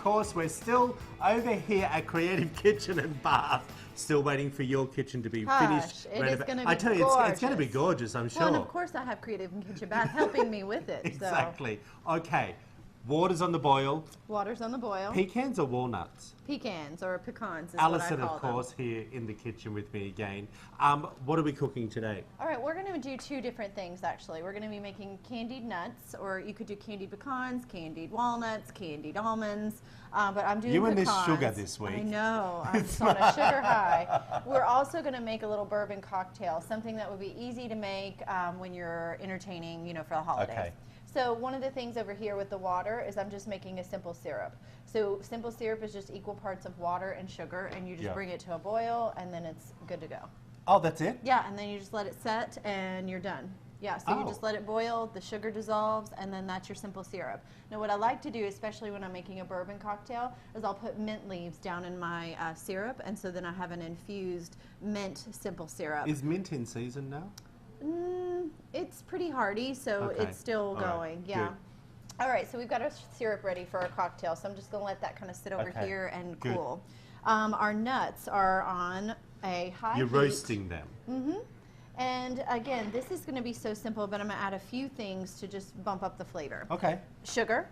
course, we're still over here at Creative Kitchen and Bath, still waiting for your kitchen to be finished. It is going to be I tell you, it's going to be gorgeous, I'm sure. Well, and of course I have Creative Kitchen Bath helping me with it. Exactly. So. Okay. Water's on the boil. Water's on the boil. Pecans or walnuts? Pecans or pecans is Alison, what I call of course, them. here in the kitchen with me again. What are we cooking today? All right, we're going to do two different things, actually. We're going to be making candied nuts, or you could do candied pecans, candied walnuts, candied almonds, but I'm doing You and pecans. this sugar this week. I know. I'm just on a sugar high. We're also going to make a little bourbon cocktail, something that would be easy to make when you're entertaining, for the holidays. Okay. So one of the things over here with the water is I'm just making a simple syrup. So simple syrup is just equal parts of water and sugar, and you just bring it to a boil, and then it's good to go. Oh, that's it? Yeah, and then you just let it set, and you're done. Yeah, so you just let it boil, the sugar dissolves, and then that's your simple syrup. Now what I like to do, especially when I'm making a bourbon cocktail, is I'll put mint leaves down in my syrup, and so then I have an infused mint simple syrup. Is mint in season now? It's pretty hearty, so it's still going. Yeah. Good. All right, so we've got our syrup ready for our cocktail, so I'm just going to let that kind of sit over here and cool. Our nuts are on a high heat. You're roasting them. Mm-hmm. And again, this is going to be so simple, but I'm going to add a few things to just bump up the flavor. Okay. Sugar.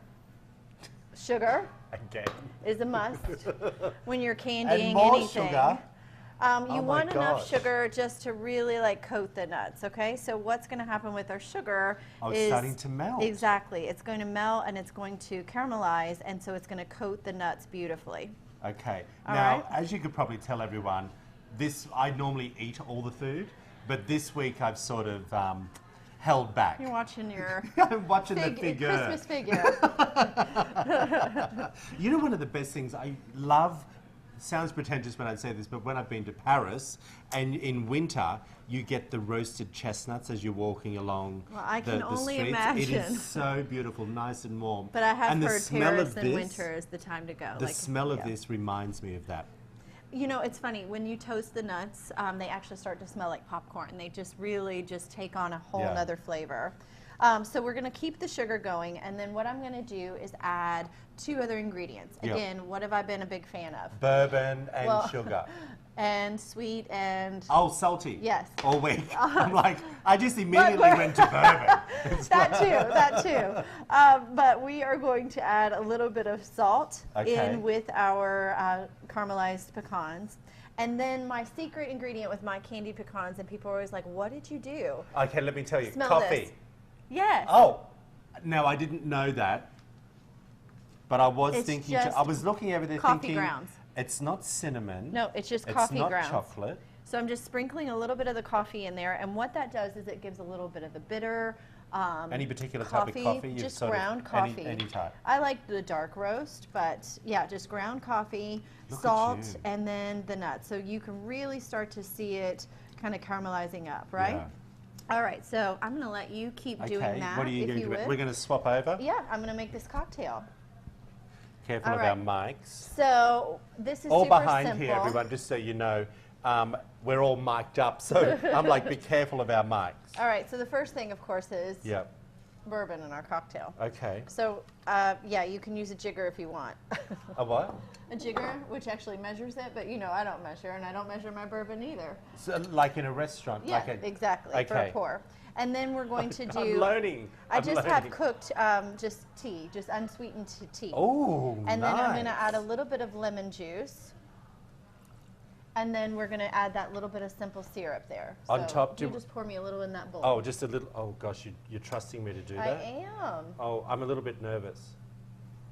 Sugar Again. is a must when you're candying and more anything. Sugar. You want enough sugar just to really coat the nuts, okay? So what's going to happen with our sugar is it's starting to melt. Exactly. It's going to melt and it's going to caramelize, and so it's going to coat the nuts beautifully. Okay. All now, right. as you could probably tell everyone, I normally eat all the food, but this week I've sort of held back. You're watching your I'm watching the figure. Christmas figure. One of the best things I love, sounds pretentious when I say this, but when I've been to Paris, and in winter, you get the roasted chestnuts as you're walking along well, I the can only streets. imagine. It is so beautiful, nice and warm. But I have and heard Paris in winter is the time to go. The smell of this reminds me of that. It's funny, when you toast the nuts, they actually start to smell like popcorn. They just really just take on a whole nother flavor. So we're going to keep the sugar going, and then what I'm going to do is add two other ingredients. Again, what have I been a big fan of? Bourbon and sugar. And sweet and... Oh, salty. Yes. All week. I'm like, I just immediately went to bourbon. That too. But we are going to add a little bit of salt in with our caramelized pecans. And then my secret ingredient with my candied pecans, and people are always like, what did you do? Okay, let me tell you. Smell Coffee. this. Yes. Oh, no, I didn't know that. But I was thinking, I was looking over there coffee thinking, grounds. It's not cinnamon. No, it's just coffee grounds. It's not chocolate. So I'm just sprinkling a little bit of the coffee in there, and what that does is it gives a little bit of the bitter. Any particular type of coffee? Just ground coffee. Any type. I like the dark roast, but yeah, just ground coffee, salt, and then the nuts. So you can really start to see it kind of caramelizing up, right? Yeah. All right, so I'm going to let you keep doing that. What are you going to do? We're going to swap over? Yeah, I'm going to make this cocktail. Careful of our mics. So this is all super behind simple. here, everyone, just so you know, we're all mic'd up. So I'm like, be careful of our mics. All right, so the first thing, of course, is bourbon in our cocktail. Okay. So, you can use a jigger if you want. A what? A jigger, which actually measures it, but I don't measure, and I don't measure my bourbon either. So, like in a restaurant? Yeah, exactly, for a pour. And then we're going to do... I'm learning. I just have cooked just tea, just unsweetened tea. Oh, And then I'm going to add a little bit of lemon juice. And then we're going to add that little bit of simple syrup there. On top, you just pour me a little in that bowl. Oh, just a little. Oh gosh, you're trusting me to do that? I am. Oh, I'm a little bit nervous.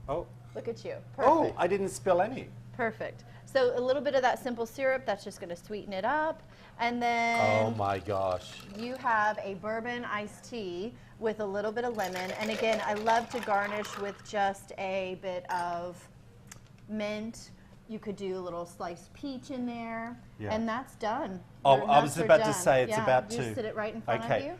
Oh. Look at you. Perfect. Oh, I didn't spill any. Perfect. So a little bit of that simple syrup, that's just going to sweeten it up. And then... Oh my gosh. You have a bourbon iced tea with a little bit of lemon. And again, I love to garnish with just a bit of mint. You could do a little sliced peach in there, and that's done. Oh, I was about to say it's about to. Just sit it right in front of you.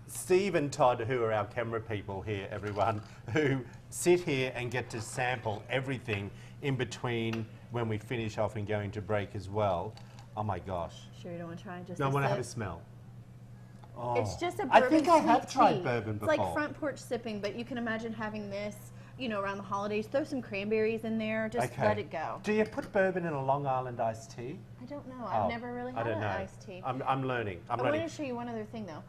Steve and Todd, who are our camera people here, everyone, who sit here and get to sample everything in between when we finish off and going to break as well. Oh my gosh. Sure, you don't want to try just No, I want to have a smell. Oh. It's just a bourbon I think I have sweet tried tea. bourbon before. It's like front porch sipping, but you can imagine having this you know, around the holidays, throw some cranberries in there. Just let it go. Do you put bourbon in a Long Island iced tea? I don't know. I've never really had an iced tea. I'm learning. I want to show you one other thing, though.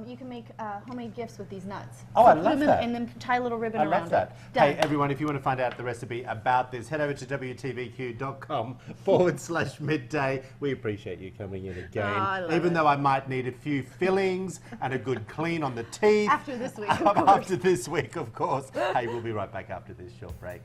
You can make homemade gifts with these nuts. Oh, so I love that. And then tie a little ribbon around I love that. it. Hey, everyone, if you want to find out the recipe about this, head over to wtvq.com/midday. We appreciate you coming in again. Oh, I love Even it. though I might need a few fillings and a good clean on the teeth. After this week, of After this week, of course. Hey, we'll be right back after this short break.